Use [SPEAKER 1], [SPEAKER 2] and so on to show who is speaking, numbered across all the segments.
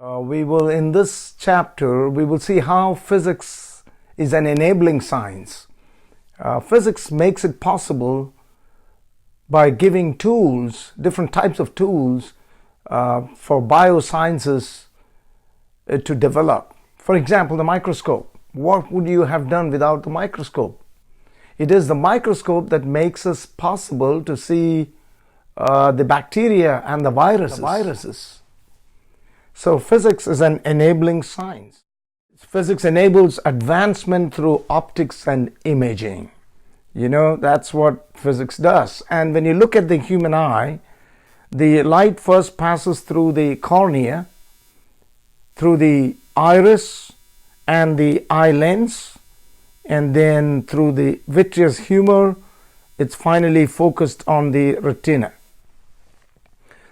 [SPEAKER 1] In this chapter, we will see how physics is an enabling science. Physics makes it possible by giving tools, different types of tools for biosciences to develop. For example, the microscope. What would you have done without the microscope? It is the microscope that makes us possible to see the bacteria and the viruses. So physics is an enabling science. Physics enables advancement through optics and imaging. That's what physics does. And when you look at the human eye, the light first passes through the cornea, through the iris and the eye lens, and then through the vitreous humor, it's finally focused on the retina.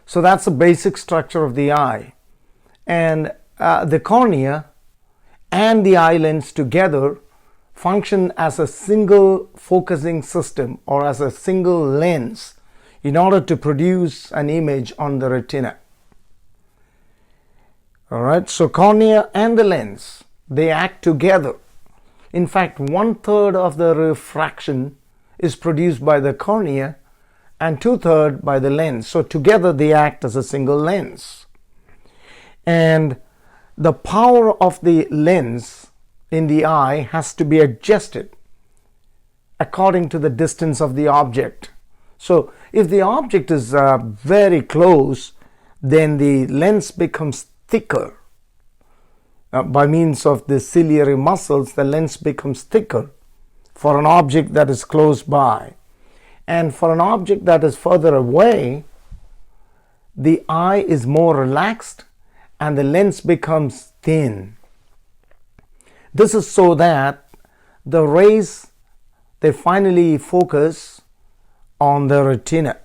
[SPEAKER 1] So that's the basic structure of the eye. And the cornea and the eye lens together function as a single focusing system or as a single lens in order to produce an image on the retina. Alright, so cornea and the lens, they act together. In fact, 1/3 of the refraction is produced by the cornea and 2/3 by the lens. So together they act as a single lens. And the power of the lens in the eye has to be adjusted according to the distance of the object. So if the object is very close, then the lens becomes thicker. By means of the ciliary muscles, the lens becomes thicker for an object that is close by. And for an object that is further away, the eye is more relaxed and the lens becomes thin. This is so that the rays, they finally focus on the retina.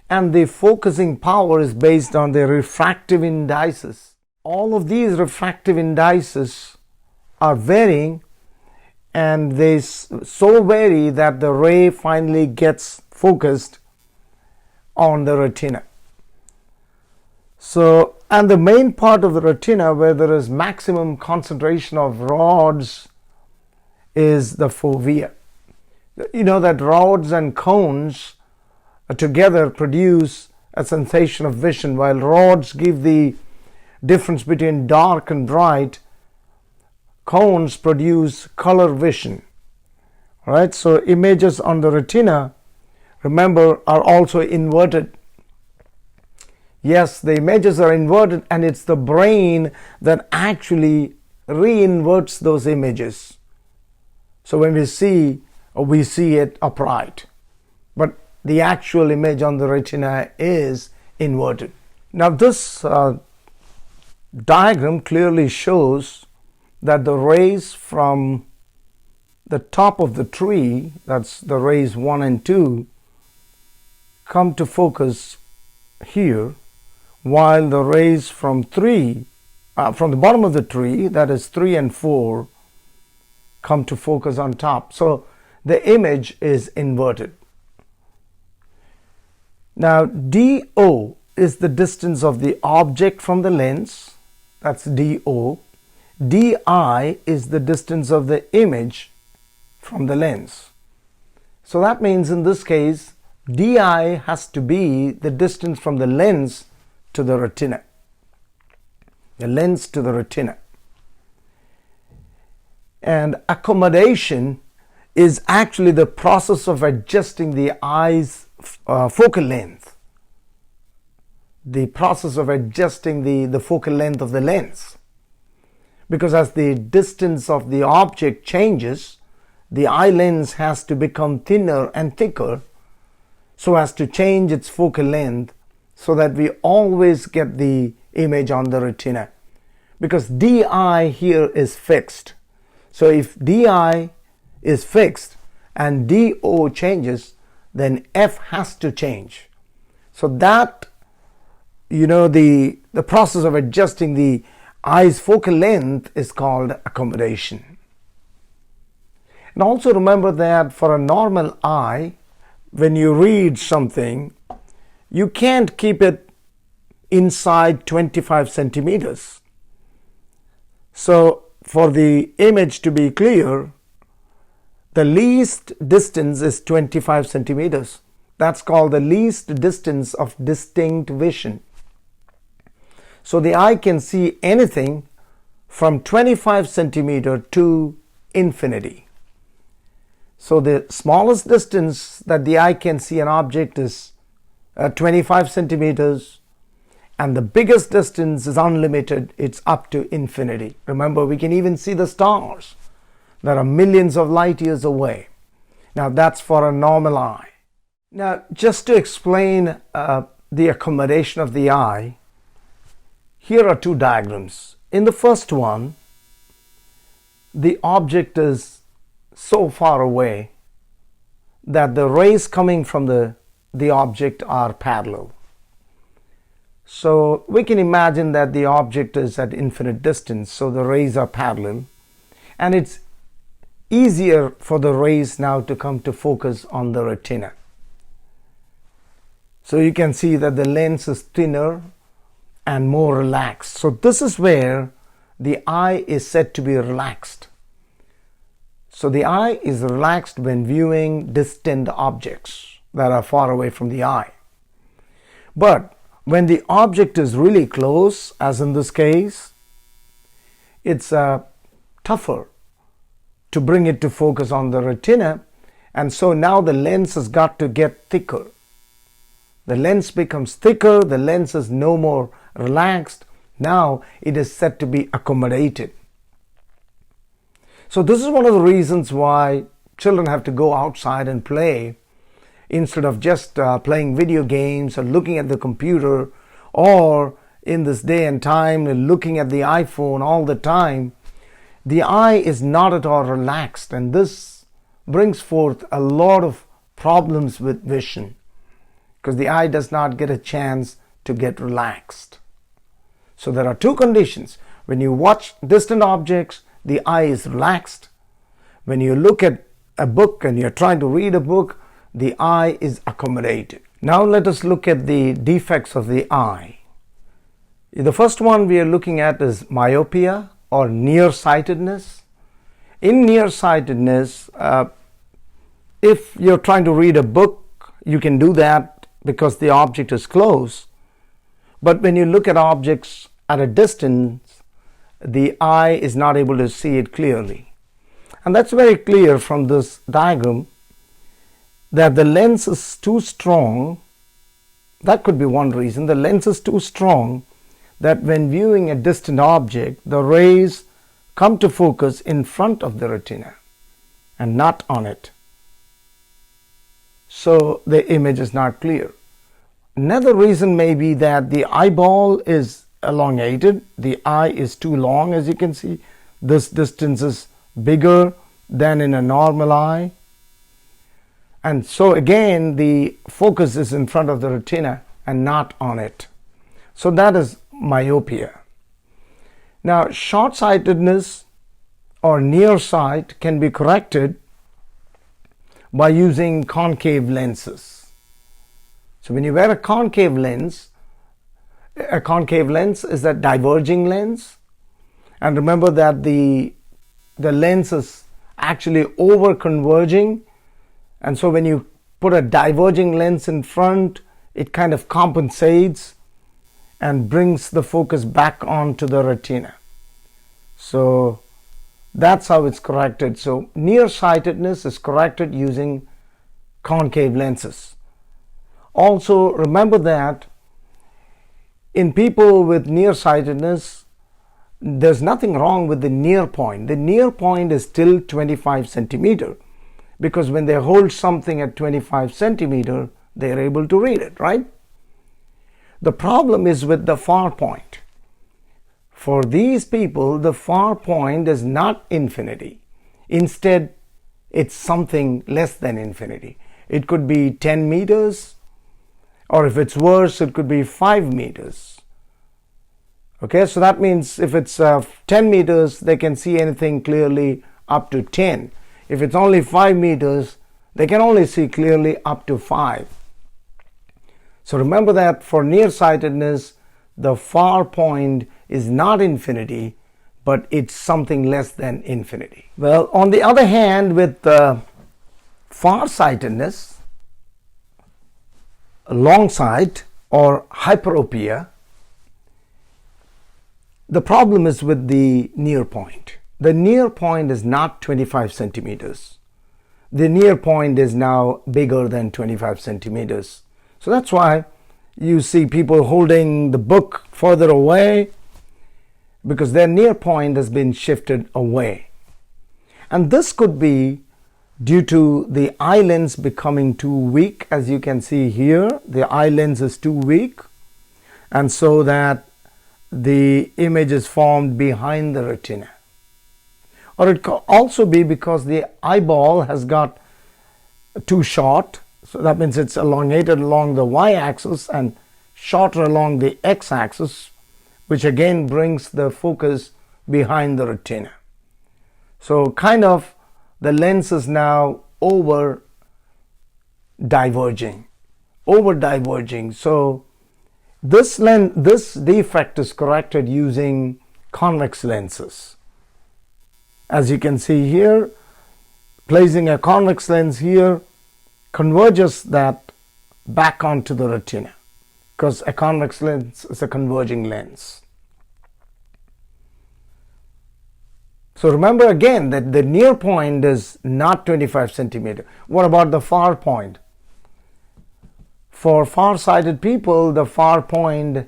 [SPEAKER 1] And the focusing power is based on the refractive indices. All of these refractive indices are varying, and they so vary that the ray finally gets focused on the retina. So, and the main part of the retina where there is maximum concentration of rods is the fovea. That rods and cones together produce a sensation of vision, while rods give the difference between dark and bright. Cones produce color vision. Alright, so images on the retina, remember, are also inverted. Yes, the images are inverted, and it's the brain that actually reinverts those images. So when we see it upright, but the actual image on the retina is inverted. Now this diagram clearly shows that the rays from the top of the tree, that's the rays 1 and 2, come to focus here, while the rays from the bottom of the tree, that is 3 and 4, come to focus on top. So the image is inverted. Now DO is the distance of the object from the lens, that's DO. DI is the distance of the image from the lens. So that means in this case, DI has to be the distance from the lens to the retina. The lens to the retina. And accommodation is actually the process of adjusting the eye's focal length. The process of adjusting the focal length of the lens. Because as the distance of the object changes, the eye lens has to become thinner and thicker so as to change its focal length, so that we always get the image on the retina. Because DI here is fixed. So if DI is fixed and DO changes, then F has to change. So that, the process of adjusting the eye's focal length is called accommodation. And also remember that for a normal eye, when you read something, you can't keep it inside 25 centimeters. So for the image to be clear, the least distance is 25 centimeters. That's called the least distance of distinct vision. So the eye can see anything from 25 centimeter to infinity. So the smallest distance that the eye can see an object is 25 centimeters, and the biggest distance is unlimited. It's up to infinity. Remember, we can even see the stars that are millions of light years away. Now that's for a normal eye. Now, just to explain the accommodation of the eye, here are two diagrams. In the first one, the object is so far away that the rays coming from the object are parallel. So we can imagine that the object is at infinite distance, so the rays are parallel, and it's easier for the rays now to come to focus on the retina. So you can see that the lens is thinner and more relaxed. So this is where the eye is said to be relaxed. So the eye is relaxed when viewing distant objects that are far away from the eye. But when the object is really close, as in this case, it's tougher to bring it to focus on the retina, and so now the lens has got to get thicker. The lens becomes thicker, the lens is no more relaxed, now it is said to be accommodated. So this is one of the reasons why children have to go outside and play instead of just playing video games or looking at the computer, or in this day and time looking at the iPhone all the time. The eye is not at all relaxed, and this brings forth a lot of problems with vision because the eye does not get a chance to get relaxed. So there are two conditions. When you watch distant objects, the eye is relaxed. When you look at a book and you're trying to read a book, the eye is accommodated. Now let us look at the defects of the eye. The first one we are looking at is myopia or nearsightedness. In nearsightedness, if you're trying to read a book, you can do that because the object is close. But when you look at objects at a distance, the eye is not able to see it clearly. And that's very clear from this diagram, that the lens is too strong. That could be one reason. The lens is too strong that when viewing a distant object, the rays come to focus in front of the retina and not on it. So the image is not clear. Another reason may be that the eyeball is elongated. The eye is too long, as you can see. This distance is bigger than in a normal eye. And so again, the focus is in front of the retina and not on it. So that is myopia. Now, short-sightedness or nearsight can be corrected by using concave lenses. So when you wear a concave lens is a diverging lens. And remember that the lens is actually over converging. And so when you put a diverging lens in front, it kind of compensates and brings the focus back onto the retina. So that's how it's corrected. So nearsightedness is corrected using concave lenses. Also remember that in people with nearsightedness, there's nothing wrong with the near point. The near point is still 25 centimeter because when they hold something at 25 centimeter, they're able to read it, right? The problem is with the far point. For these people, the far point is not infinity. Instead, it's something less than infinity. It could be 10 meters, or if it's worse, it could be 5 meters. Okay, so that means if it's 10 meters, they can see anything clearly up to 10. If it's only 5 meters, they can only see clearly up to 5. So remember that for nearsightedness, the far point is not infinity, but it's something less than infinity. Well, on the other hand, with farsightedness, Longsight or hyperopia, the problem is with the near point. The near point is not 25 centimeters. The near point is now bigger than 25 centimeters. So that's why you see people holding the book further away, because their near point has been shifted away. And this could be due to the eye lens becoming too weak. As you can see here, the eye lens is too weak, and so that the image is formed behind the retina. Or it could also be because the eyeball has got too short, so that means it's elongated along the y-axis and shorter along the x-axis, which again brings the focus behind the retina. So kind of the lens is now over diverging. So this defect is corrected using convex lenses. As you can see here, placing a convex lens here converges that back onto the retina, because a convex lens is a converging lens. So remember again that the near point is not 25 centimeter. What about the far point? For far-sighted people, the far point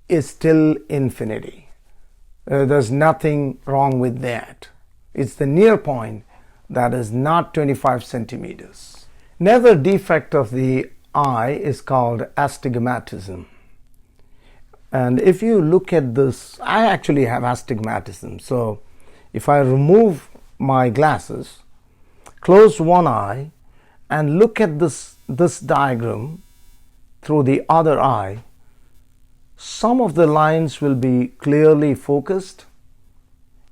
[SPEAKER 1] is still infinity. There's nothing wrong with that. It's the near point that is not 25 centimeters. Another defect of the eye is called astigmatism. And if you look at this, I actually have astigmatism. So if I remove my glasses, close one eye, and look at this diagram through the other eye, some of the lines will be clearly focused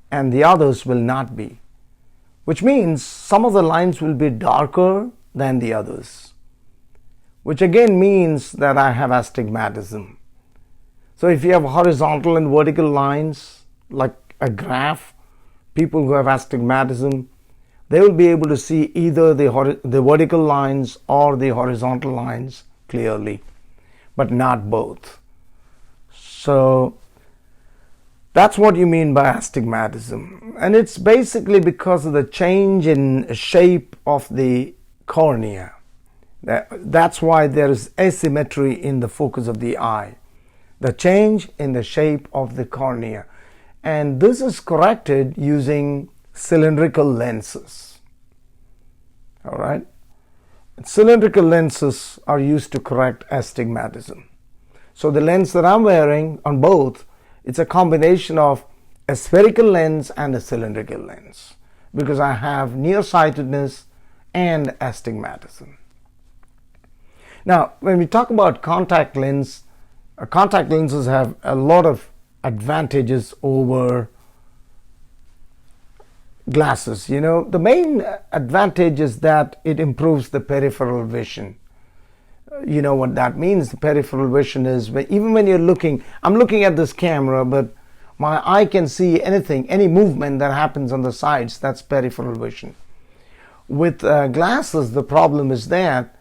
[SPEAKER 1] and the others will not be, which means some of the lines will be darker than the others, which again means that I have astigmatism. So if you have horizontal and vertical lines like a graph, people who have astigmatism, they will be able to see either the vertical lines or the horizontal lines clearly, but not both. So that's what you mean by astigmatism. And it's basically because of the change in shape of the cornea. That's why there is asymmetry in the focus of the eye. The change in the shape of the cornea. And this is corrected using cylindrical lenses. All right. Cylindrical lenses are used to correct astigmatism. So the lens that I'm wearing on both, it's a combination of a spherical lens and a cylindrical lens, because I have nearsightedness and astigmatism. Now, when we talk about contact lenses have a lot of advantages over glasses. You know, the main advantage is that it improves the peripheral vision. You know what that means? The peripheral vision is even when you're looking, I'm looking at this camera, but my eye can see anything, any movement that happens on the sides. That's peripheral vision. With glasses, the problem is that,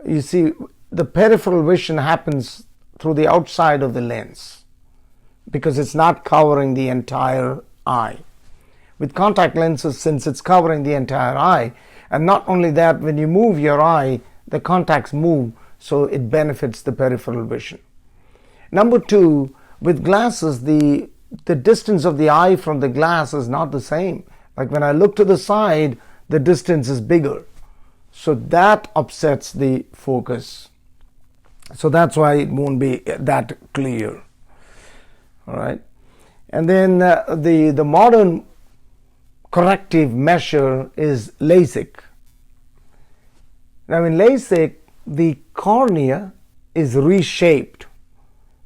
[SPEAKER 1] you see, the peripheral vision happens through the outside of the lens, because it's not covering the entire eye. With contact lenses, since it's covering the entire eye, and not only that, when you move your eye, the contacts move, so it benefits the peripheral vision. Number two, with glasses, the distance of the eye from the glass is not the same. Like when I look to the side, the distance is bigger. So that upsets the focus. So that's why it won't be that clear. All right. And then the modern corrective measure is LASIK. Now in LASIK, the cornea is reshaped.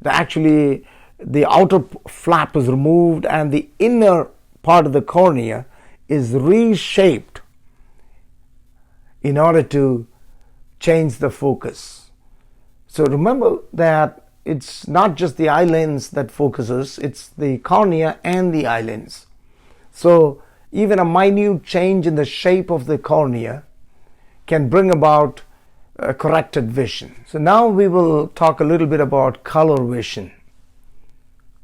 [SPEAKER 1] Actually, the outer flap is removed and the inner part of the cornea is reshaped in order to change the focus. So remember that it's not just the eye lens that focuses, it's the cornea and the eye lens. So even a minute change in the shape of the cornea can bring about corrected vision. So now we will talk a little bit about color vision.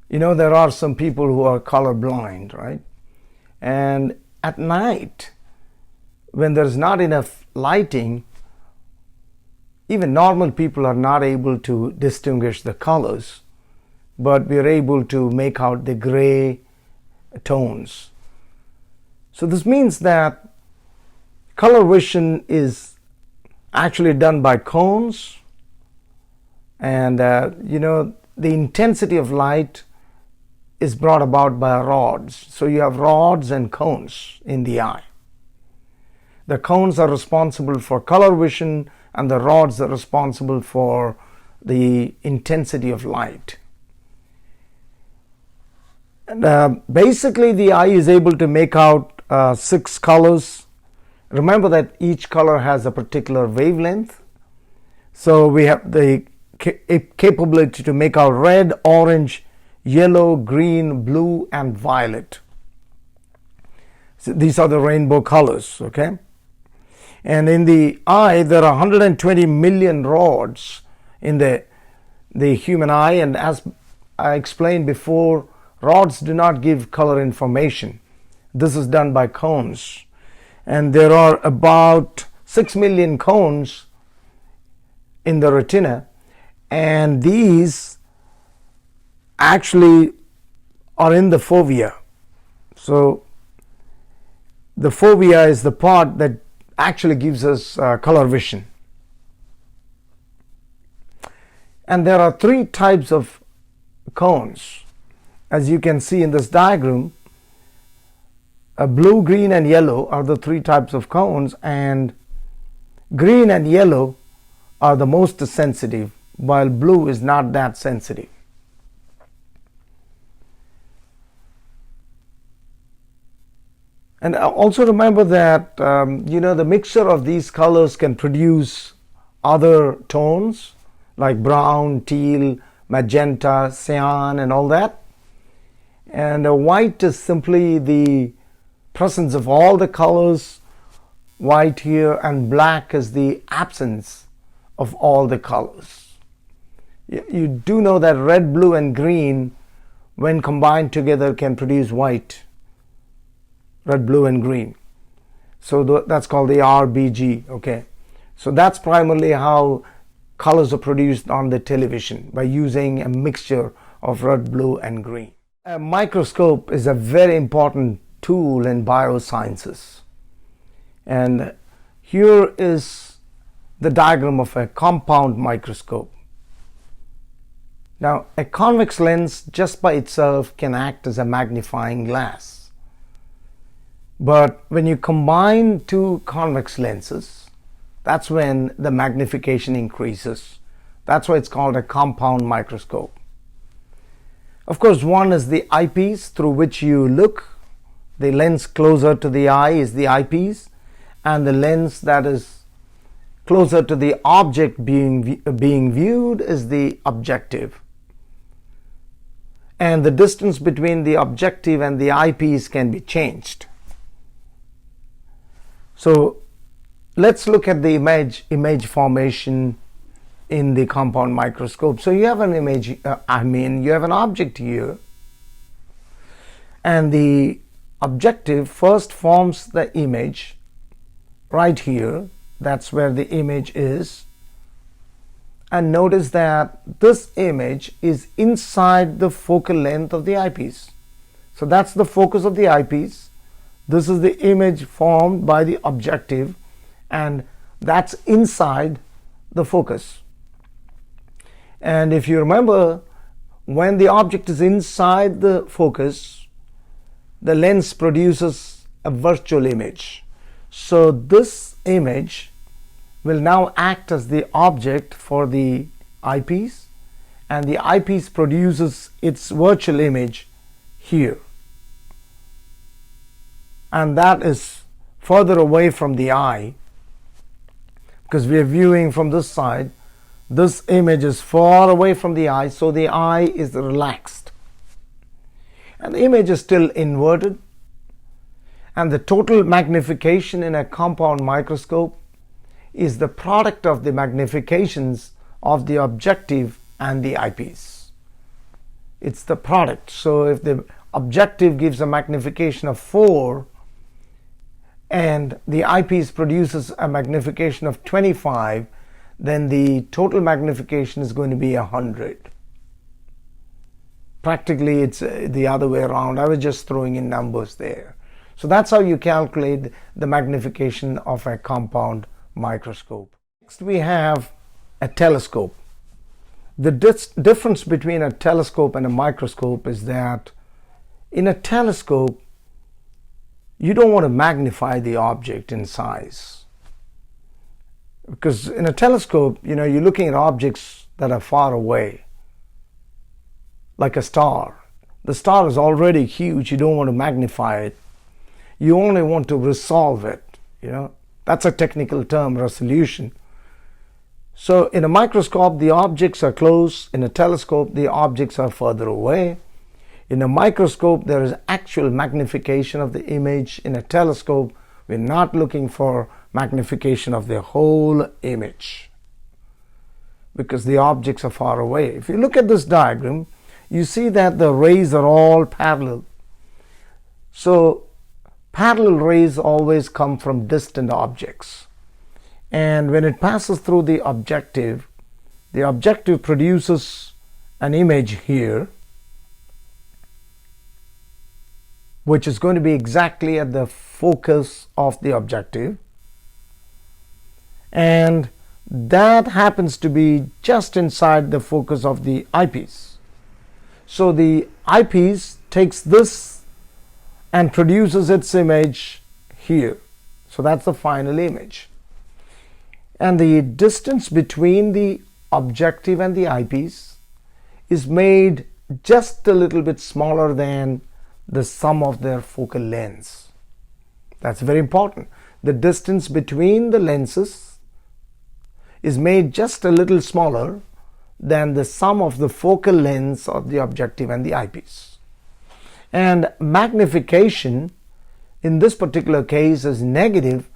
[SPEAKER 1] You know, there are some people who are color blind, right? And at night, when there's not enough lighting, even normal people are not able to distinguish the colors, but we are able to make out the gray tones. So this means that color vision is actually done by cones, and you know, the intensity of light is brought about by rods. So you have rods and cones in the eye. The cones are responsible for color vision, and the rods are responsible for the intensity of light. And basically the eye is able to make out 6 colors. Remember that each color has a particular wavelength. So we have the capability to make out red, orange, yellow, green, blue, and violet. So these are the rainbow colors, okay? And in the eye, there are 120 million rods in the human eye, and as I explained before, rods do not give color information. This is done by cones. And there are about 6 million cones in the retina, and these actually are in the fovea. So the fovea is the part that actually gives us color vision. And there are 3 types of cones. As you can see in this diagram, blue, green, and yellow are the 3 types of cones, and green and yellow are the most sensitive, while blue is not that sensitive. And also remember that you know, the mixture of these colors can produce other tones like brown, teal, magenta, cyan, and all that. And white is simply the presence of all the colors, white here, and black is the absence of all the colors. You do know that red, blue, and green, when combined together, can produce white. Red, blue, and green. So that's called the RBG, okay? So that's primarily how colors are produced on the television, by using a mixture of red, blue, and green. A microscope is a very important tool in biosciences. And here is the diagram of a compound microscope. Now, a convex lens just by itself can act as a magnifying glass. But when you combine 2 convex lenses, that's when the magnification increases. That's why it's called a compound microscope. Of course, one is the eyepiece through which you look. The lens closer to the eye is the eyepiece, and the lens that is closer to the object being viewed is the objective. And the distance between the objective and the eyepiece can be changed. So let's look at the image formation in the compound microscope. So you have an image, you have an object here, and the objective first forms the image right here. That's where the image is. And notice that this image is inside the focal length of the eyepiece. So that's the focus of the eyepiece. This is the image formed by the objective, and that's inside the focus. And if you remember, when the object is inside the focus, the lens produces a virtual image. So this image will now act as the object for the eyepiece, and the eyepiece produces its virtual image here. And that is further away from the eye, because we are viewing from this side. This image is far away from the eye, so the eye is relaxed. And the image is still inverted. And the total magnification in a compound microscope is the product of the magnifications of the objective and the eyepiece. It's the product. So if the objective gives a magnification of 4 and the eyepiece produces a magnification of 25, then the total magnification is going to be 100. Practically it's the other way around. I was just throwing in numbers there. So that's how you calculate the magnification of a compound microscope. Next we have a telescope. The difference between a telescope and a microscope is that in a telescope you don't want to magnify the object in size, because in a telescope, you're looking at objects that are far away, like a star. The star is already huge. You don't want to magnify it. You only want to resolve it. That's a technical term, resolution. So in a microscope, the objects are close. In a telescope, the objects are further away. In a microscope, there is actual magnification of the image. In a telescope, we're not looking for magnification of the whole image because the objects are far away. If you look at this diagram, you see that the rays are all parallel. So parallel rays always come from distant objects. And when it passes through the objective produces an image here, which is going to be exactly at the focus of the objective. And that happens to be just inside the focus of the eyepiece. So the eyepiece takes this and produces its image here. So that's the final image. And the distance between the objective and the eyepiece is made just a little bit smaller than the sum of their focal lengths. That's very important. The distance between the lenses is made just a little smaller than the sum of the focal lengths of the objective and the eyepiece. And magnification in this particular case is negative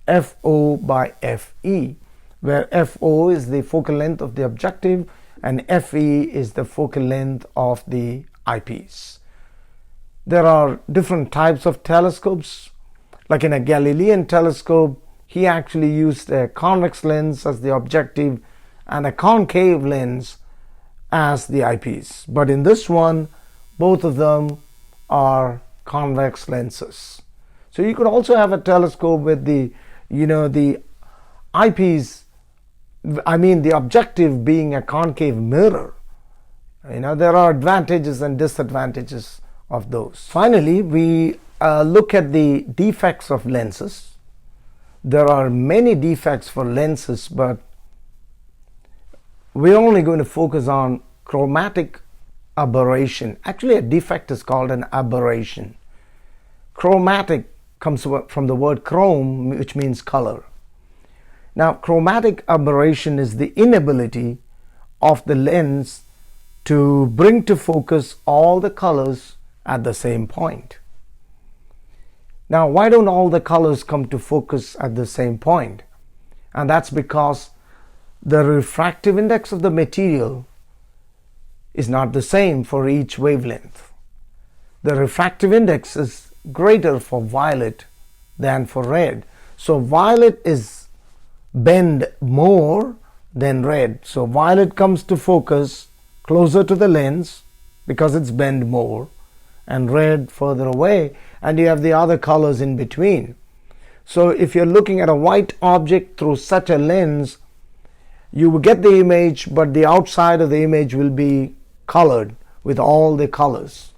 [SPEAKER 1] FO by FE, where FO is the focal length of the objective and FE is the focal length of the eyepiece. There are different types of telescopes. Like in a Galilean telescope, he actually used a convex lens as the objective and a concave lens as the eyepiece. But in this one, both of them are convex lenses. So you could also have a telescope with the eyepiece, the objective being a concave mirror. There are advantages and disadvantages of those. Finally, we look at the defects of lenses. There are many defects for lenses, but we're only going to focus on chromatic aberration. Actually, a defect is called an aberration. Chromatic comes from the word chrome, which means color. Now, chromatic aberration is the inability of the lens to bring to focus all the colors at the same point. Now, why don't all the colors come to focus at the same point? And that's because the refractive index of the material is not the same for each wavelength. The refractive index is greater for violet than for red. So violet is bend more than red. So violet comes to focus closer to the lens because it's bend more, and red further away, and you have the other colors in between. So if you're looking at a white object through such a lens, you will get the image, but the outside of the image will be colored with all the colors,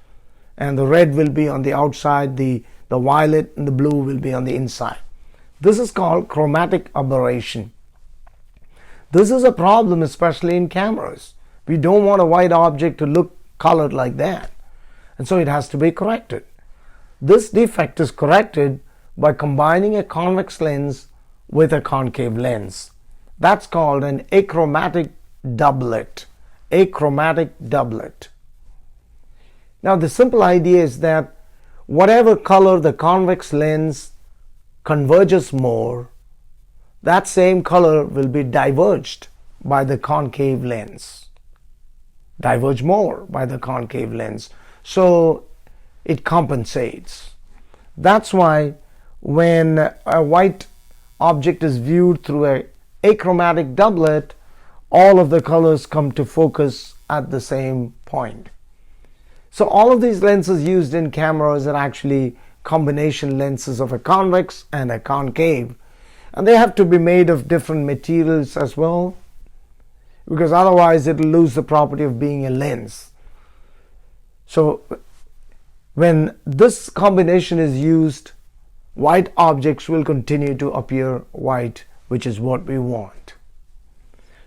[SPEAKER 1] and the red will be on the outside, the violet and the blue will be on the inside. This is called chromatic aberration. This is a problem, especially in cameras. We don't want a white object to look colored like that, and so it has to be corrected. This defect is corrected by combining a convex lens with a concave lens. That's called an achromatic doublet, achromatic doublet. Now the simple idea is that whatever color the convex lens converges more, that same color will be diverged by the concave lens. Diverge more by the concave lens. So it compensates. That's why when a white object is viewed through a achromatic doublet, all of the colors come to focus at the same point. So all of these lenses used in cameras are actually combination lenses of a convex and a concave, and they have to be made of different materials as well, because otherwise it will lose the property of being a lens. So when this combination is used, white objects will continue to appear white, which is what we want.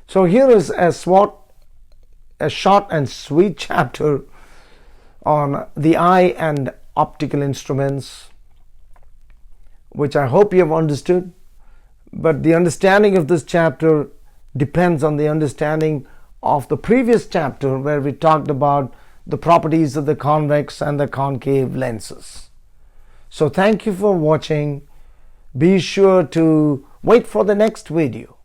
[SPEAKER 1] So here is a short and sweet chapter on the eye and optical instruments, which I hope you have understood. But the understanding of this chapter depends on the understanding of the previous chapter, where we talked about the properties of the convex and the concave lenses. So thank you for watching. Be sure to wait for the next video.